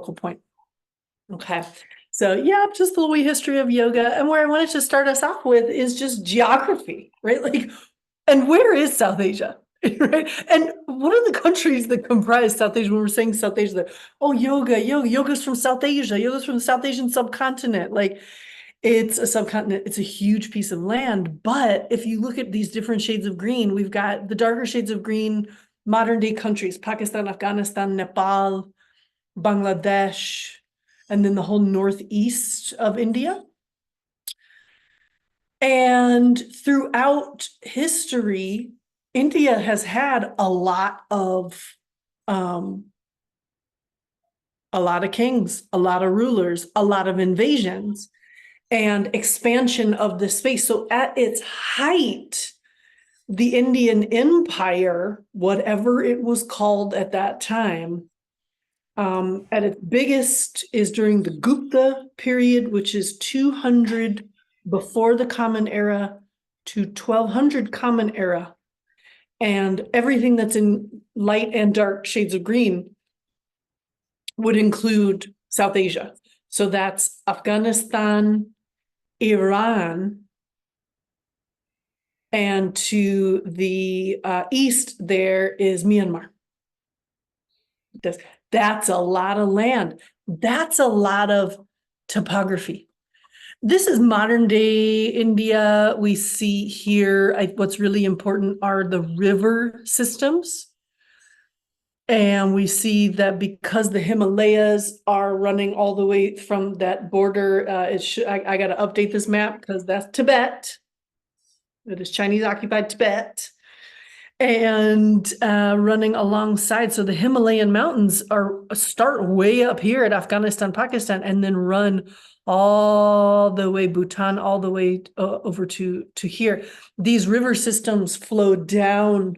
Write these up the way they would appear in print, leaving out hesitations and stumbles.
focal point. Okay. So yeah, just a little wee history of yoga. And where I wanted to start us off with is just geography, right? Like, and where is South Asia? Right. And what are the countries that comprise South Asia when we're saying South Asia? That, oh, yoga's from South Asia, yoga's from the South Asian subcontinent. Like, it's a subcontinent, it's a huge piece of land. But if you look at these different shades of green, we've got the darker shades of green, modern day countries, Pakistan, Afghanistan, Nepal, Bangladesh, and then the whole northeast of India. And throughout history, India has had a lot of kings, a lot of rulers, a lot of invasions, and expansion of the space. So at its height, the Indian Empire, whatever it was called at that time, at its biggest is during the Gupta period, which is 200 before the Common Era to 1200 Common Era. And everything that's in light and dark shades of green would include South Asia. So that's Afghanistan, Iran, and to the east there is Myanmar. That's a lot of land. That's a lot of topography. This is modern day India. We see here, what's really important are the river systems. And we see that because the Himalayas are running all the way from that border, I got to update this map because that's Tibet. It is Chinese occupied Tibet. And running alongside. So the Himalayan mountains start way up here at Afghanistan, Pakistan, and then run all the way Bhutan, all the way over to here. These river systems flow down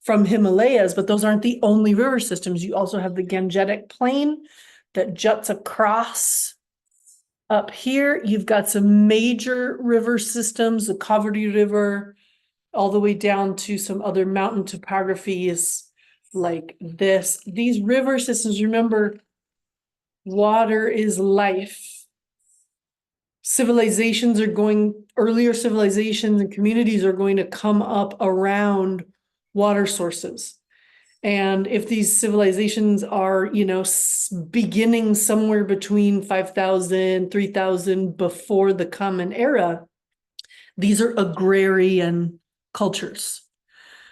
from Himalayas, but those aren't the only river systems. You also have the Gangetic Plain that juts across up here. You've got some major river systems, the Kaveri River, all the way down to some other mountain topographies like this. These river systems, remember, water is life. Earlier civilizations and communities are going to come up around water sources. And if these civilizations are, beginning somewhere between 5,000, 3,000 before the Common Era, these are agrarian cultures.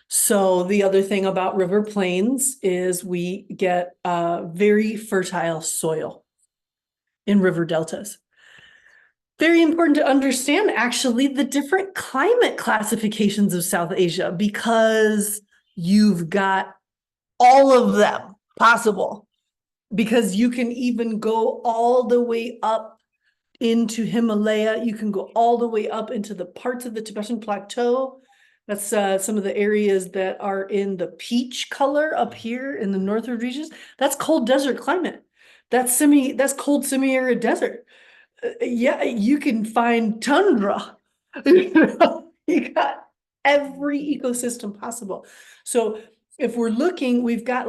So the other thing about river plains is we get very fertile soil in river deltas. Very important to understand, actually, the different climate classifications of South Asia, because you've got all of them possible, because you can even go all the way up into Himalaya. You can go all the way up into the parts of the Tibetan Plateau. That's some of the areas that are in the peach color up here in the northern regions. That's cold desert climate. That's cold semi-arid desert. Yeah, you can find tundra. You got every ecosystem possible. So if we're looking, we've got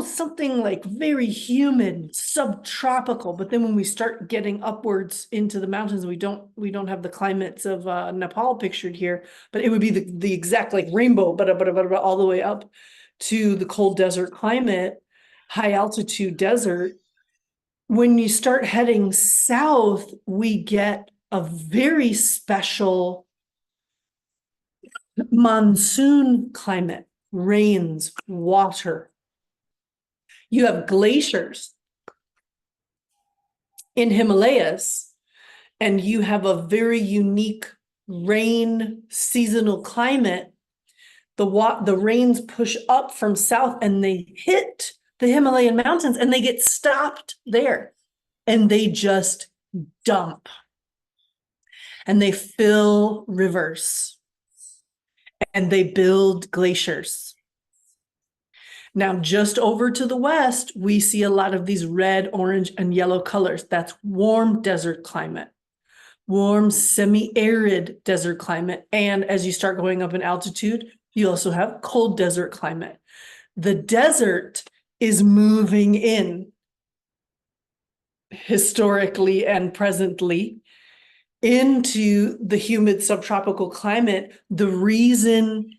something like very humid, subtropical. But then when we start getting upwards into the mountains, we don't have the climates of Nepal pictured here, but it would be the exact rainbow, but all the way up to the cold desert climate, high altitude desert. When you start heading south, we get a very special monsoon climate, rains, water. You have glaciers in Himalayas, and you have a very unique rain seasonal climate. The rains push up from south and they hit the Himalayan mountains and they get stopped there and they just dump and they fill rivers and they build glaciers. Now, just over to the west, we see a lot of these red, orange, and yellow colors. That's warm desert climate, warm semi-arid desert climate. And as you start going up in altitude, you also have cold desert climate. The desert is moving in. historically and presently into the humid subtropical climate, the reason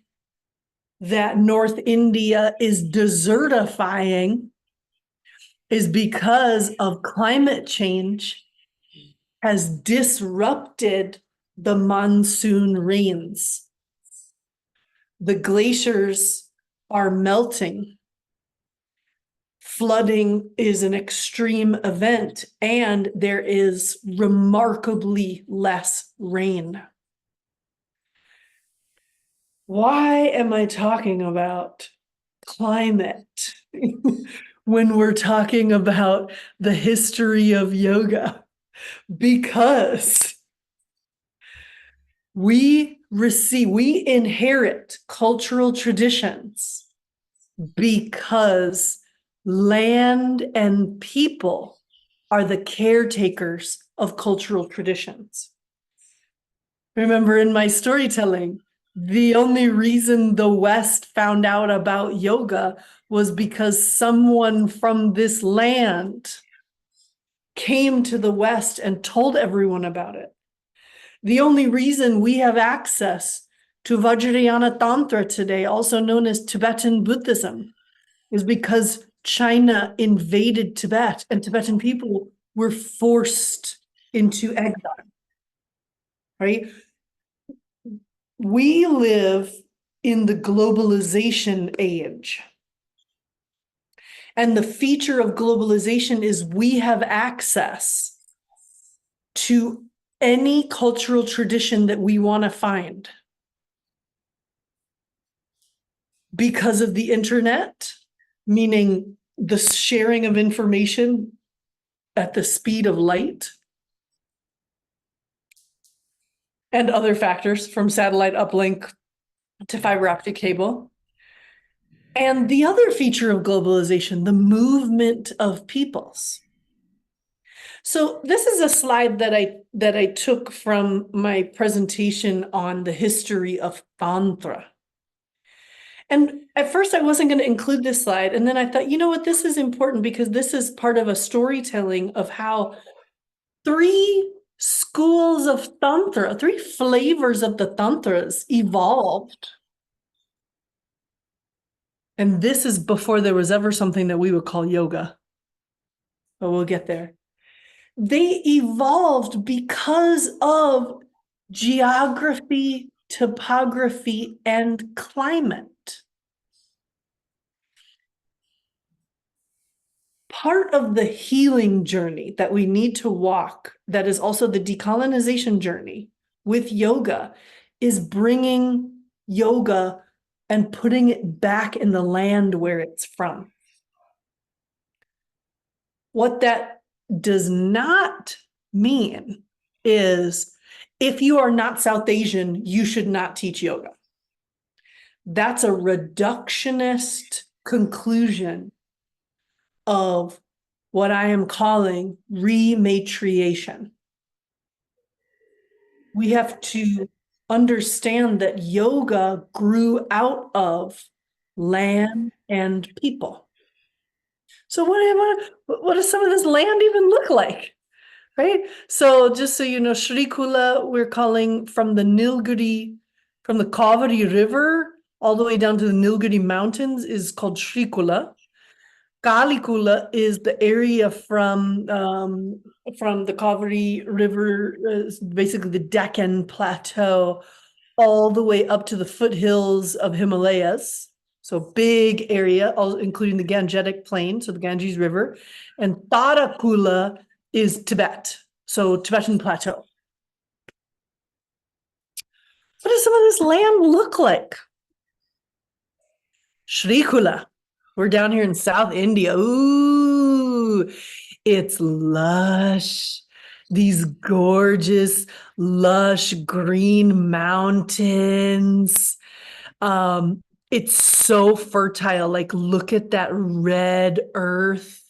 that North India is desertifying is because of climate change has disrupted the monsoon rains. The glaciers are melting. Flooding is an extreme event, and there is remarkably less rain. Why am I talking about climate when we're talking about the history of yoga? Because we inherit cultural traditions because land and people are the caretakers of cultural traditions. Remember, in my storytelling, the only reason the West found out about yoga was because someone from this land came to the West and told everyone about it. The only reason we have access to Vajrayana Tantra today, also known as Tibetan Buddhism, is because China invaded Tibet and Tibetan people were forced into exile, right? We live in the globalization age. And the feature of globalization is we have access to any cultural tradition that we want to find because of the internet, meaning the sharing of information at the speed of light, and other factors from satellite uplink to fiber optic cable. And the other feature of globalization, the movement of peoples. So this is a slide that I took from my presentation on the history of Tantra. And at first I wasn't going to include this slide. And then I thought, you know what, this is important because this is part of a storytelling of how three schools of Tantra, three flavors of the Tantras evolved. And this is before there was ever something that we would call yoga. But we'll get there. They evolved because of geography, topography, and climate. Part of the healing journey that we need to walk, that is also the decolonization journey with yoga, is bringing yoga and putting it back in the land where it's from. What that does not mean is if you are not South Asian, you should not teach yoga. That's a reductionist conclusion of what I am calling rematriation. We have to understand that yoga grew out of land and people. So what does some of this land even look like? Right? So just so you know, Srikula, we're calling from the Nilgiri, from the Kaveri River all the way down to the Nilgiri Mountains is called Srikula. Kalikula is the area from the Kaveri River, basically the Deccan Plateau, all the way up to the foothills of Himalayas. So big area, all, including the Gangetic Plain, so the Ganges River. And Tarakula is Tibet, so Tibetan Plateau. What does some of this land look like? Srikula. We're down here in South India. Ooh, it's lush. These gorgeous, lush green mountains. It's so fertile. Like, look at that red earth,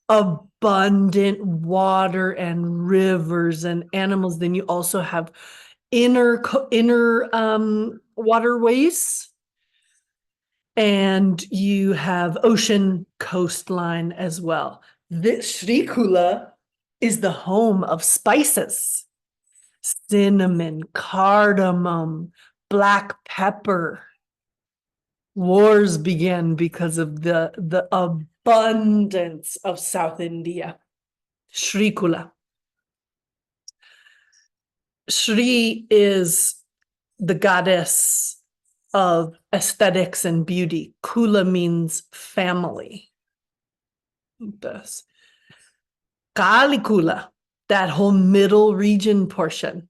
abundant water and rivers and animals. Then you also have inner waterways. And you have ocean coastline as well. This Srikula is the home of spices, cinnamon, cardamom, black pepper. Wars began because of the abundance of South India. Shrikula. Shri is the goddess of aesthetics and beauty. Kula means family. This. Kalikula, that whole middle region portion,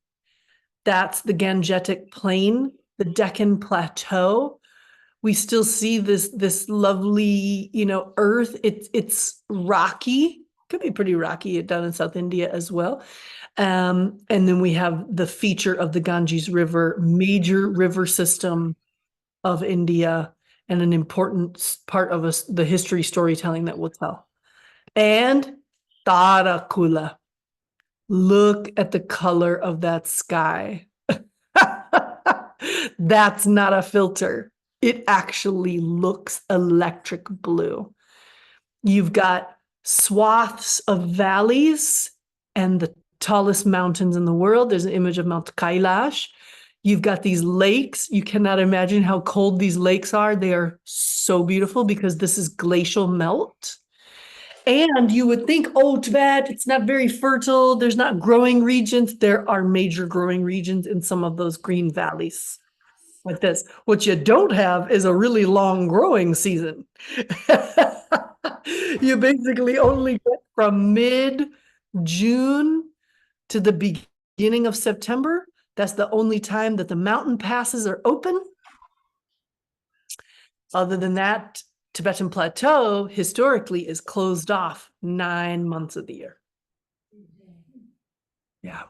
that's the Gangetic Plain, the Deccan Plateau. We still see this lovely, earth. It's rocky, could be pretty rocky down in South India as well. And then we have the feature of the Ganges River, major river system of India, and an important part of the history storytelling that we'll tell. And Tarakula. Look at the color of that sky. That's not a filter. It actually looks electric blue. You've got swaths of valleys and the tallest mountains in the world. There's an image of Mount Kailash. You've got these lakes. You cannot imagine how cold these lakes are. They are so beautiful because this is glacial melt. And you would think, oh, Tibet, it's not very fertile. There's not growing regions. There are major growing regions in some of those green valleys like this. What you don't have is a really long growing season. You basically only get from mid-June to the beginning of September. That's the only time that the mountain passes are open. Other than that, Tibetan Plateau historically is closed off 9 months of the year. Yeah.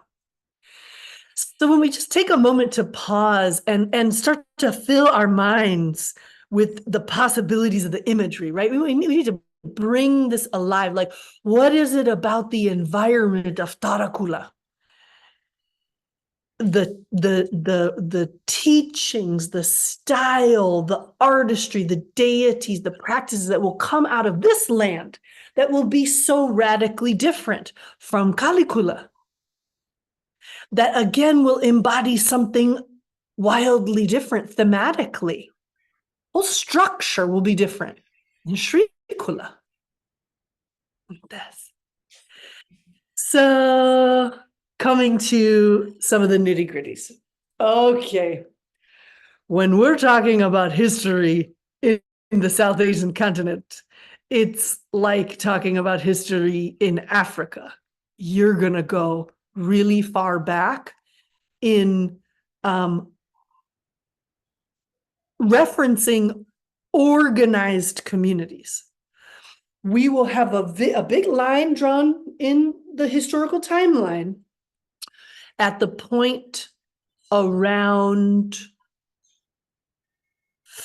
So when we just take a moment to pause and start to fill our minds with the possibilities of the imagery, right? We need to bring this alive. Like, what is it about the environment of Tarakula? The teachings, the style, the artistry, the deities, the practices that will come out of this land that will be so radically different from Kalikula, that again will embody something wildly different thematically. Whole structure will be different in Srikula. So coming to some of the nitty-gritties. Okay. When we're talking about history in the South Asian continent, it's like talking about history in Africa. You're going to go really far back in referencing organized communities. We will have a big line drawn in the historical timeline at the point around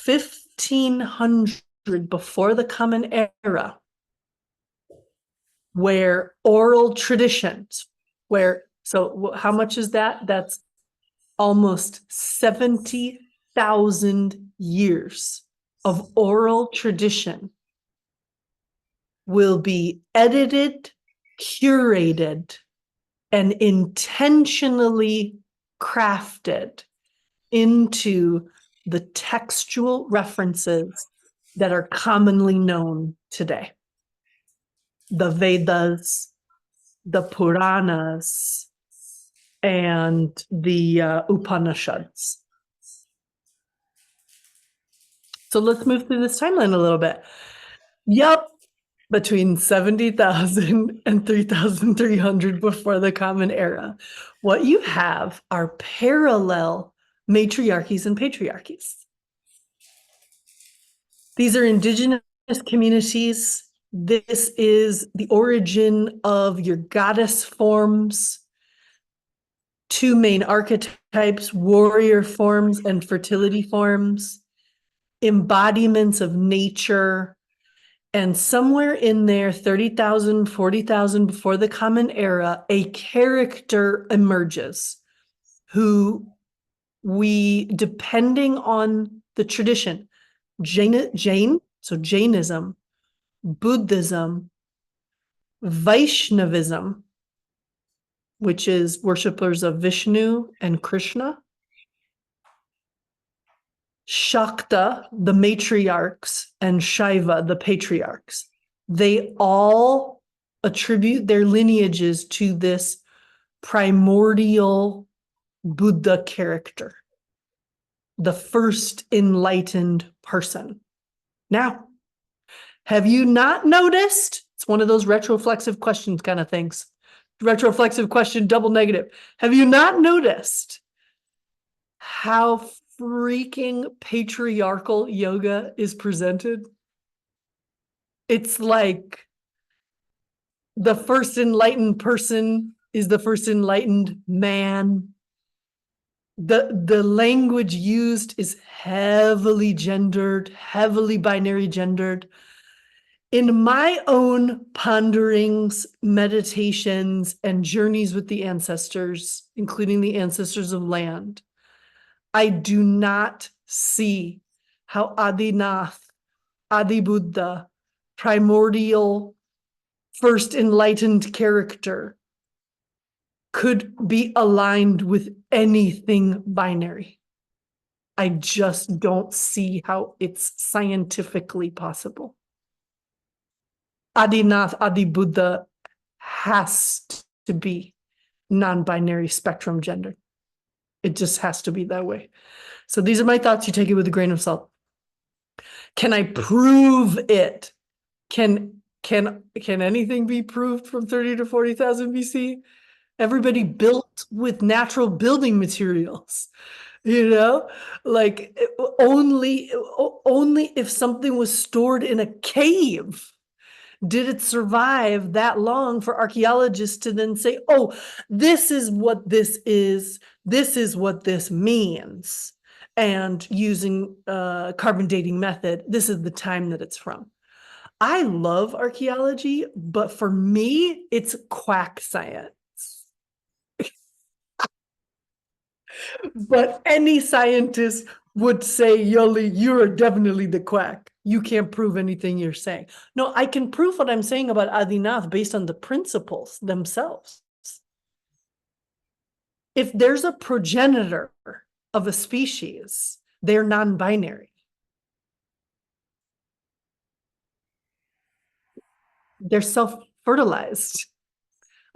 1500 before the Common Era, where oral traditions, so how much is that? That's almost 70,000 years of oral tradition will be edited, curated, and intentionally crafted into the textual references that are commonly known today. The Vedas, the Puranas, and the Upanishads. So let's move through this timeline a little bit. Yep, between 70,000 and 3,300 before the Common Era. What you have are parallel matriarchies and patriarchies. These are indigenous communities. This is the origin of your goddess forms, 2 main archetypes, warrior forms and fertility forms, embodiments of nature. And somewhere in there, 30,000, 40,000 before the Common Era, a character emerges who we, depending on the tradition, so Jainism, Buddhism, Vaishnavism, which is worshippers of Vishnu and Krishna. Shakta, the matriarchs, and Shaiva, the patriarchs. They all attribute their lineages to this primordial Buddha character, the first enlightened person. Now, have you not noticed? It's one of those retroflexive questions kind of things. Retroflexive question, double negative. Have you not noticed how freaking patriarchal yoga is presented? It's like the first enlightened person is the first enlightened man. The language used is heavily gendered, heavily binary gendered. In my own ponderings, meditations, and journeys with the ancestors, including the ancestors of land, I do not see how Adinath, Adi Buddha, primordial, first enlightened character could be aligned with anything binary. I just don't see how it's scientifically possible. Adinath, Adi Buddha has to be non-binary spectrum gender. It just has to be that way. So these are my thoughts. You take it with a grain of salt. Can I prove it? Can anything be proved from 30 to 40,000 BC? Everybody built with natural building materials, like only if something was stored in a cave did it survive that long for archaeologists to then say, oh, this is what this is what this means, and using carbon dating method, this is the time that it's from. I love archaeology, but for me, it's quack science. But any scientist would say, Yoli, you're definitely the quack. You can't prove anything you're saying. No, I can prove what I'm saying about Adinath based on the principles themselves. If there's a progenitor of a species, they're non-binary. They're self-fertilized.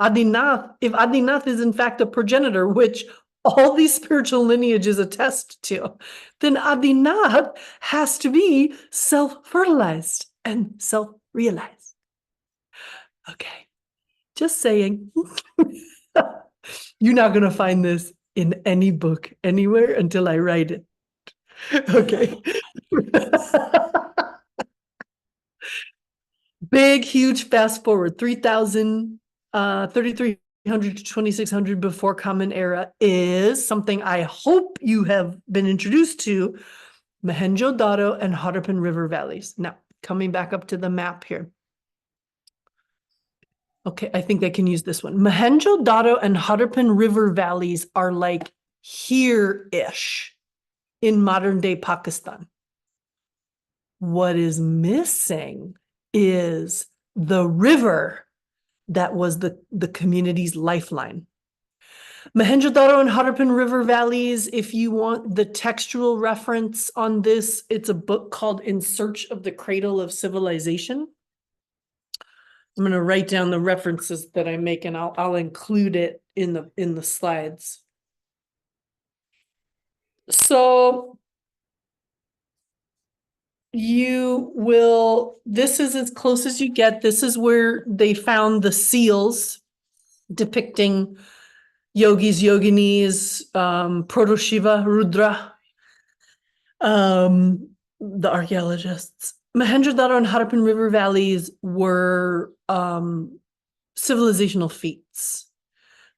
Adinath, if Adinath is in fact a progenitor, which all these spiritual lineages attest to, then Adinath has to be self-fertilized and self-realized. Okay, just saying. You're not going to find this in any book anywhere until I write it. Okay. Big, huge fast forward, 3,000, 3,300 to 2,600 before Common Era is something I hope you have been introduced to, Mohenjo-Daro and Harappan River valleys. Now, coming back up to the map here. Okay, I think I can use this one. Mohenjo-Daro and Harappan River valleys are like here-ish in modern-day Pakistan. What is missing is the river that was the community's lifeline. Mohenjo-Daro and Harappan River valleys, if you want the textual reference on this, it's a book called In Search of the Cradle of Civilization. I'm going to write down the references that I make, and I'll include it in the slides. So you will, this is as close as you get. This is where they found the seals depicting yogis, yoginis, Proto-Shiva, Rudra, the archaeologists. Mohenjo-Daro and Harappan River valleys were civilizational feats.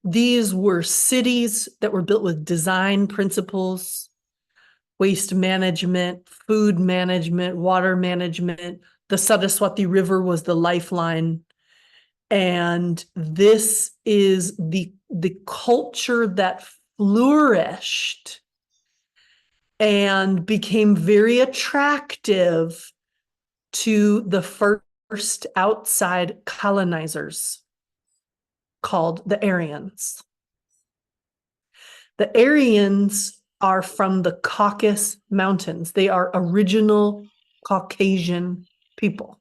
These were cities that were built with design principles, waste management, food management, water management. The Saraswati River was the lifeline. And this is the culture that flourished and became very attractive to the first outside colonizers. called the Aryans. The Aryans are from the Caucasus Mountains. They are original Caucasian people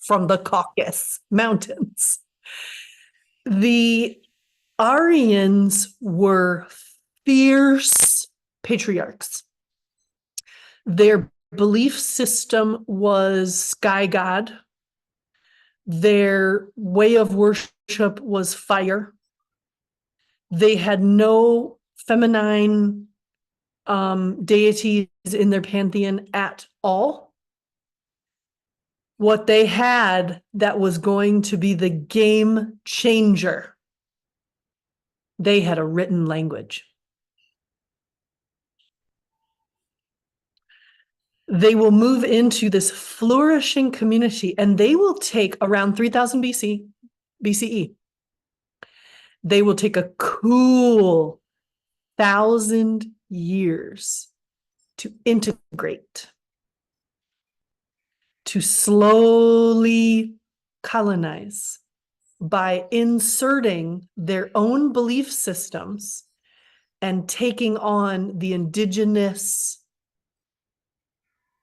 from the Caucasus Mountains. The Aryans were fierce patriarchs. Their belief system was sky god. Their way of worship was fire. They had no feminine deities in their pantheon at all. What they had that was going to be the game changer, they had a written language. They will move into this flourishing community, and they will take around 3000 BCE. They will take a cool 1,000 years to integrate, to slowly colonize by inserting their own belief systems and taking on the indigenous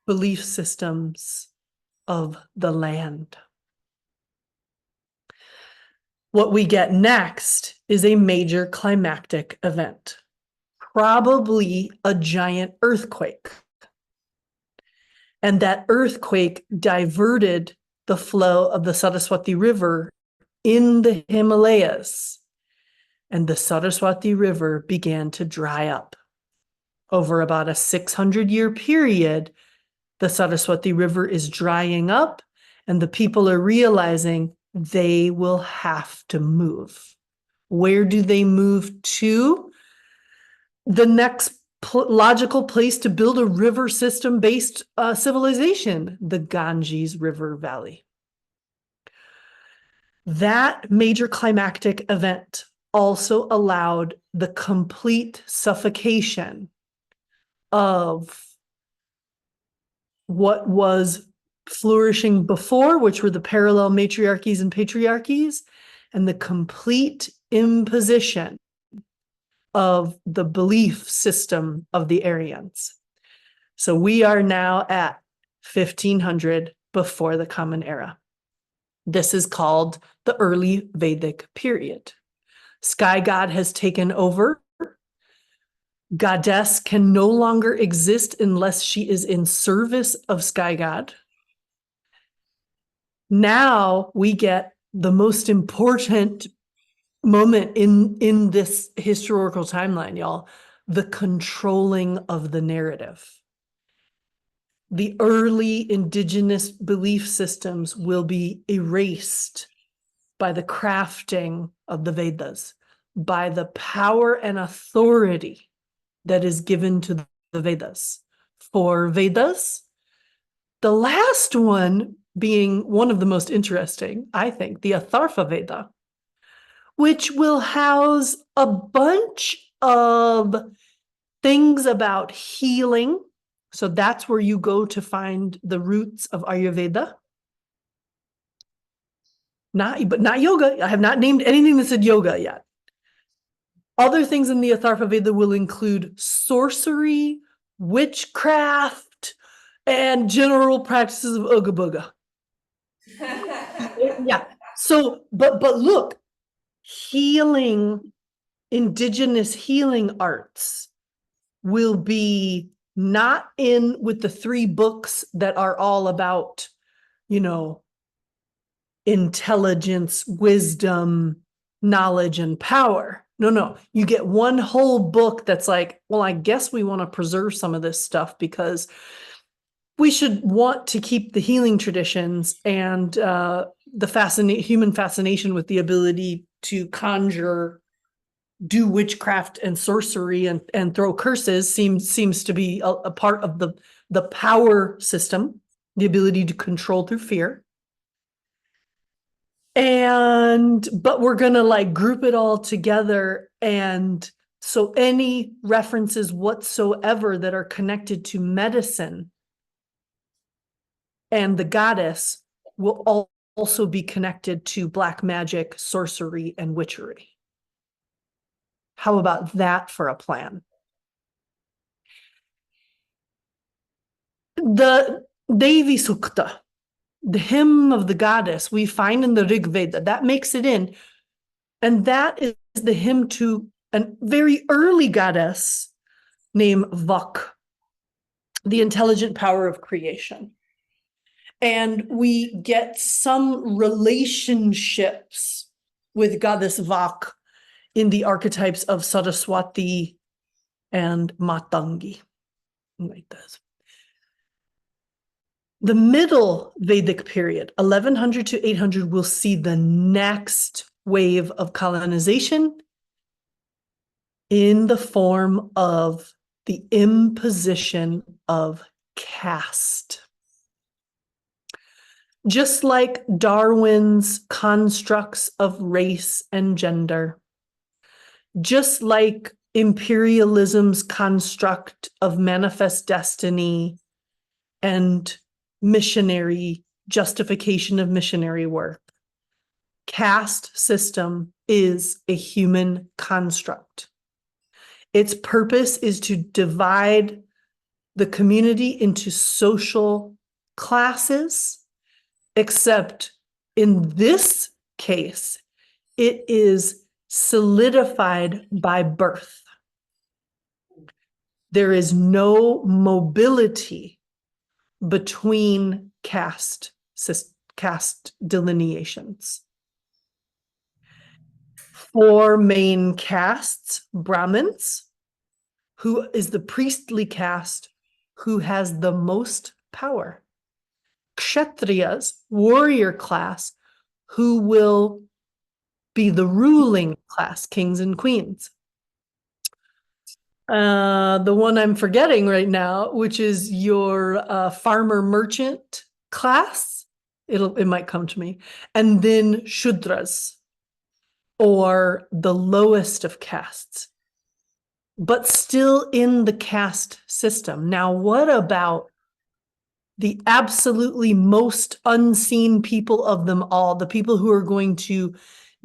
belief systems of the land. What we get next is a major climactic event, probably a giant earthquake. And that earthquake diverted the flow of the Saraswati River in the Himalayas. And the Saraswati River began to dry up. Over about a 600-year period, the Saraswati River is drying up, and the people are realizing they will have to move. Where do they move to? The next logical place to build a river system-based civilization, the Ganges River Valley. That major climactic event also allowed the complete suffocation of what was flourishing before, which were the parallel matriarchies and patriarchies, and the complete imposition of the belief system of the Aryans. So we are now at 1500 before the Common Era. This is called the early Vedic period. Sky God has taken over. Goddess can no longer exist unless she is in service of Sky God. Now we get the most important moment in this historical timeline, y'all, the controlling of the narrative. The early indigenous belief systems will be erased by the crafting of the Vedas, by the power and authority that is given to the Vedas. For Vedas, the last one being one of the most interesting, I think, the Atharva Veda, which will house a bunch of things about healing. So that's where you go to find the roots of Ayurveda. But not yoga. I have not named anything that said yoga yet. Other things in the Atharva Veda will include sorcery, witchcraft, and general practices of Ooga Booga. Yeah. So, but look, healing, indigenous healing arts will be not in with the 3 books that are all about, intelligence, wisdom, knowledge, and power. No. You get one whole book that's like, well, I guess we want to preserve some of this stuff because we should want to keep the healing traditions and the human fascination with the ability to conjure, do witchcraft and sorcery and throw curses seems to be a part of the power system, the ability to control through fear. But we're gonna group it all together, and so any references whatsoever that are connected to medicine and the goddess will also be connected to black magic, sorcery, and witchery. How about that for a plan? The Devi Sukta, the hymn of the goddess, we find in the Rig Veda, that makes it in. And that is the hymn to a very early goddess named Vak, the intelligent power of creation. And we get some relationships with goddess Vak in the archetypes of Saraswati and Matangi. Like this. The middle Vedic period, 1100 to 800, will see the next wave of colonization in the form of the imposition of caste. Just like Darwin's constructs of race and gender, just like imperialism's construct of manifest destiny and missionary justification of missionary work, caste system is a human construct. Its purpose is to divide the community into social classes, except in this case, it is solidified by birth. There is no mobility between caste delineations. 4 main castes: Brahmins, who is the priestly caste who has the most power; Kshatriyas, warrior class, who will be the ruling class, kings and queens. The one I'm forgetting right now, which is your farmer merchant class, it might come to me, and then Shudras, or the lowest of castes, but still in the caste system. Now, what about the absolutely most unseen people of them all, the people who are going to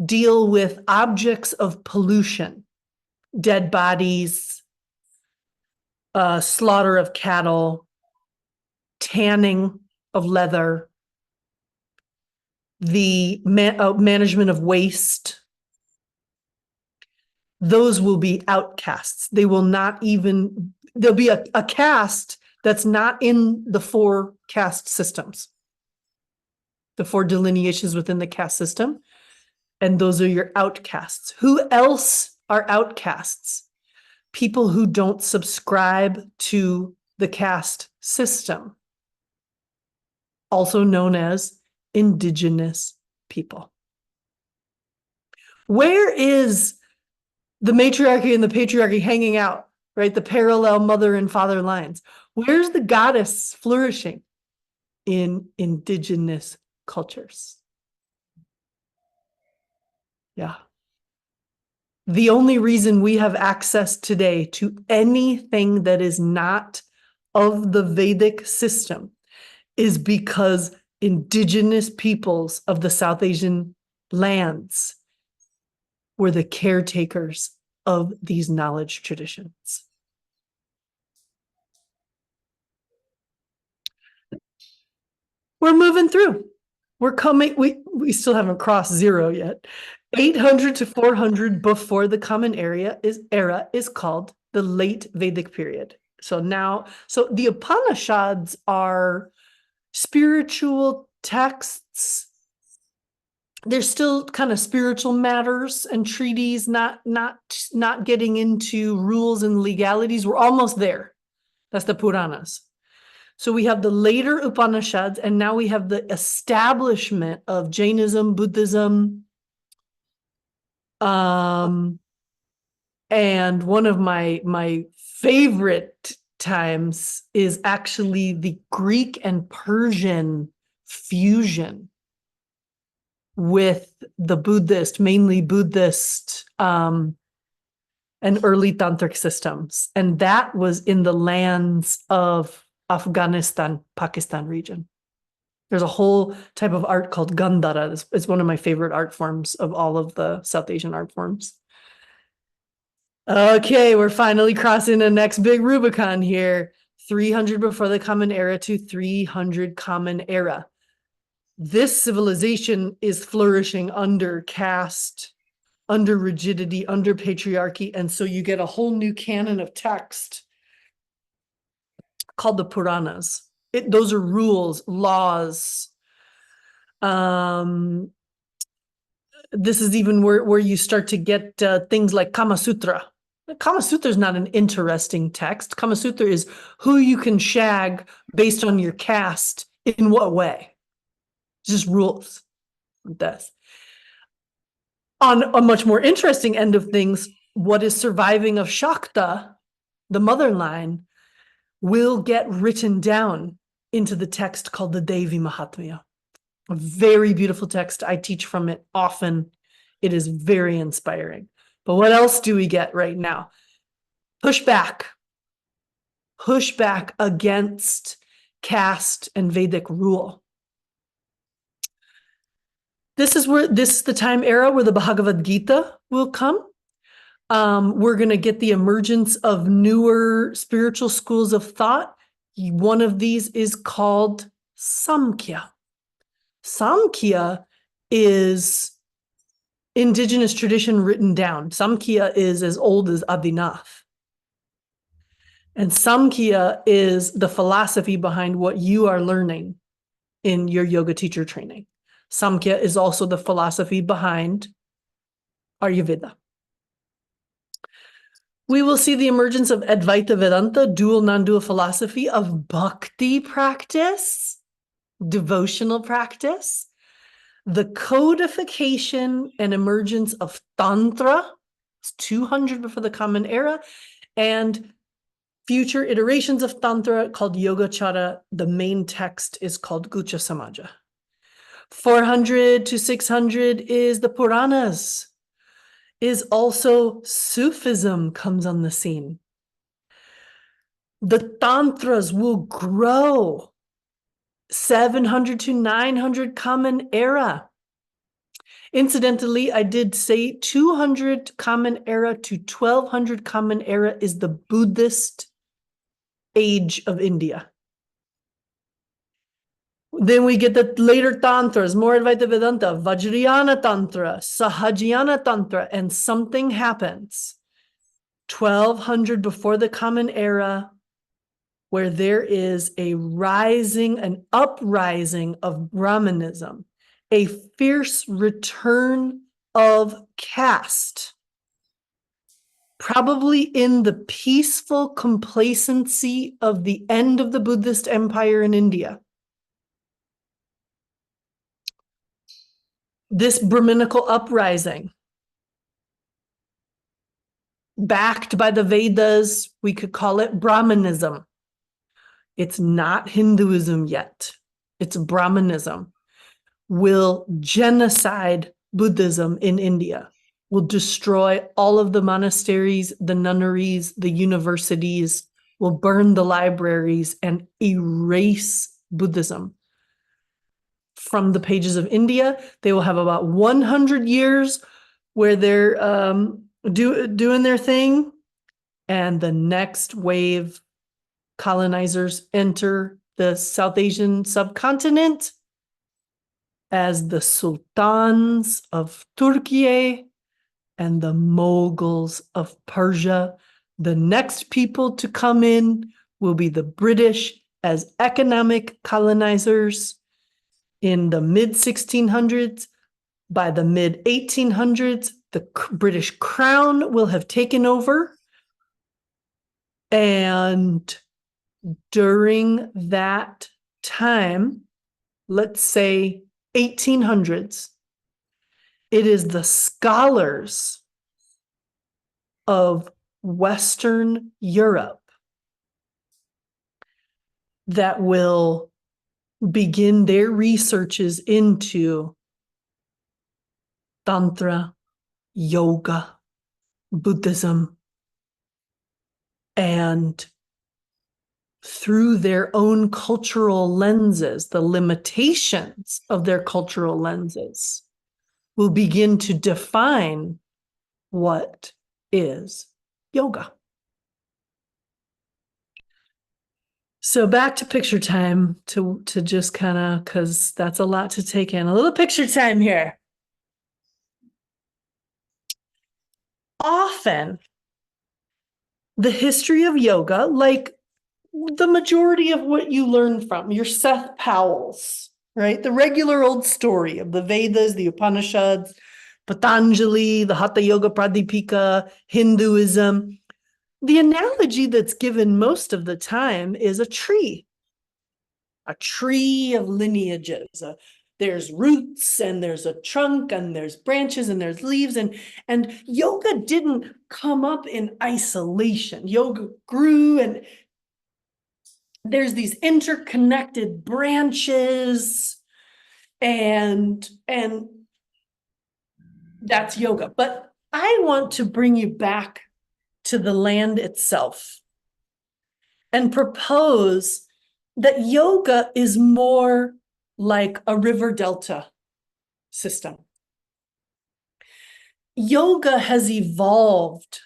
deal with objects of pollution, dead bodies, slaughter of cattle, tanning of leather, the management of waste? Those will be outcasts. They will not even, there'll be a caste that's not in the 4 caste systems, the 4 delineations within the caste system. And those are your outcasts. Who else are outcasts? People who don't subscribe to the caste system, also known as indigenous people. Where is the matriarchy and the patriarchy hanging out, right? The parallel mother and father lines. Where's the goddess flourishing? In indigenous cultures. Yeah. The only reason we have access today to anything that is not of the Vedic system is because indigenous peoples of the South Asian lands were the caretakers of these knowledge traditions. We're moving through. We're coming, we still haven't crossed 0 yet. 800 to 400 before the Common Era is called the late Vedic period. So the Upanishads are spiritual texts. They're still kind of spiritual matters and treaties, not getting into rules and legalities. We're almost there. That's the Puranas. So we have the later Upanishads, and now we have the establishment of Jainism, Buddhism. And one of my favorite times is actually the Greek and Persian fusion with the Buddhist, mainly Buddhist, and early tantric systems. And that was in the lands of Afghanistan, Pakistan region. There's a whole type of art called Gandhara. It's one of my favorite art forms of all of the South Asian art forms. Okay, we're finally crossing the next big Rubicon here. 300 before the Common Era to 300 Common Era. This civilization is flourishing under caste, under rigidity, under patriarchy. And so you get a whole new canon of text called the Puranas. Those are rules, laws. This is even where you start to get things like Kama Sutra. The Kama Sutra is not an interesting text. Kama Sutra is who you can shag based on your caste in what way. It's just rules. This. On a much more interesting end of things, what is surviving of Shakta, the mother line, will get written down into the text called the Devi Mahatmya. A very beautiful text. I teach from it often. It is very inspiring. But what else do we get right now? Pushback. Pushback against caste and Vedic rule. This is the time era where the Bhagavad Gita will come. We're going to get the emergence of newer spiritual schools of thought. One of these is called Samkhya. Samkhya is indigenous tradition written down. Samkhya is as old as Adinath. And Samkhya is the philosophy behind what you are learning in your yoga teacher training. Samkhya is also the philosophy behind Ayurveda. We will see the emergence of Advaita Vedanta, dual, non-dual philosophy, of bhakti practice, devotional practice, the codification and emergence of Tantra, it's 200 before the Common Era, and future iterations of Tantra called Yogacara. The main text is called Gucha Samaja. 400 to 600 is the Puranas. Is also Sufism comes on the scene. The Tantras will grow. 700 to 900 Common Era. Incidentally, I did say 200 Common Era to 1200 Common Era is the Buddhist age of India. Then we get the later tantras, more Advaita Vedanta, Vajrayana Tantra, Sahajayana Tantra, and something happens. 1200 before the Common Era, where there is a rising, an uprising of Brahmanism, a fierce return of caste, probably in the peaceful complacency of the end of the Buddhist empire in India. This Brahminical uprising, backed by the Vedas, we could call it Brahmanism. It's not Hinduism yet. It's Brahmanism. Will genocide Buddhism in India, will destroy all of the monasteries, the nunneries, the universities, will burn the libraries and erase Buddhism from the pages of India. They will have about 100 years where they're doing their thing, and the next wave colonizers enter the South Asian subcontinent as the sultans of Turkey and the Mughals of Persia. The next people to come in will be the British as economic colonizers in the mid-1600s. By the mid-1800s, the British Crown will have taken over. And during that time, let's say 1800s, it is the scholars of Western Europe that will begin their researches into Tantra, yoga, Buddhism, and through their own cultural lenses, the limitations of their cultural lenses, will begin to define what is yoga. So back to picture time to just kind of, because that's a lot to take in. A little picture time here. Often, the history of yoga, like the majority of what you learn from your Seth Powells, right? The regular old story of the Vedas, the Upanishads, Patanjali, the Hatha Yoga Pradipika, Hinduism. The analogy that's given most of the time is a tree of lineages. There's roots and there's a trunk and there's branches and there's leaves, and yoga didn't come up in isolation. Yoga grew, and there's these interconnected branches, and that's yoga. But I want to bring you back to the land itself and propose that yoga is more like a river delta system. Yoga has evolved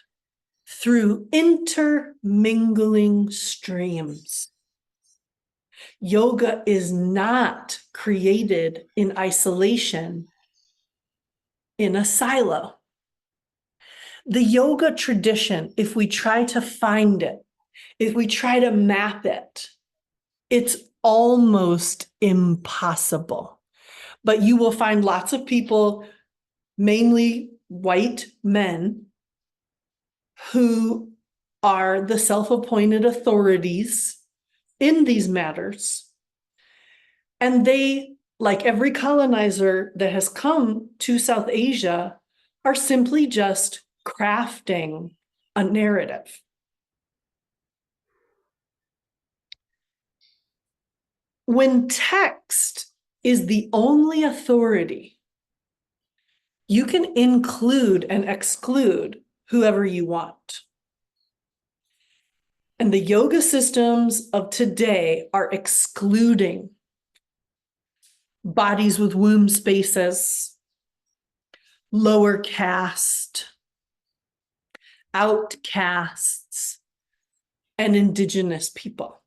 through intermingling streams. Yoga is not created in isolation in a silo. The yoga tradition, if we try to find it, if we try to map it, it's almost impossible. But you will find lots of people, mainly white men, who are the self-appointed authorities in these matters. And they, like every colonizer that has come to South Asia, are simply just crafting a narrative. When text is the only authority, you can include and exclude whoever you want. And the yoga systems of today are excluding bodies with womb spaces, lower caste, outcasts, and indigenous people.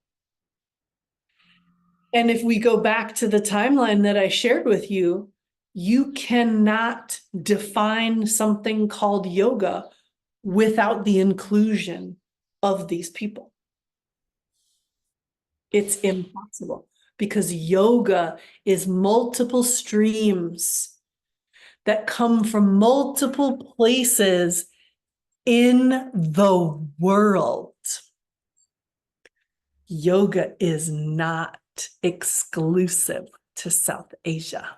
And if we go back to the timeline that I shared with you, you cannot define something called yoga without the inclusion of these people. It's impossible, because yoga is multiple streams that come from multiple places in the world. Yoga is not exclusive to South Asia.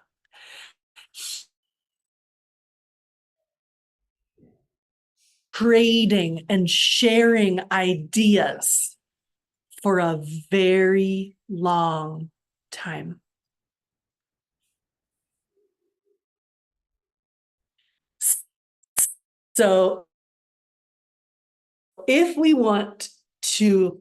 Trading and sharing ideas for a very long time. So if we want to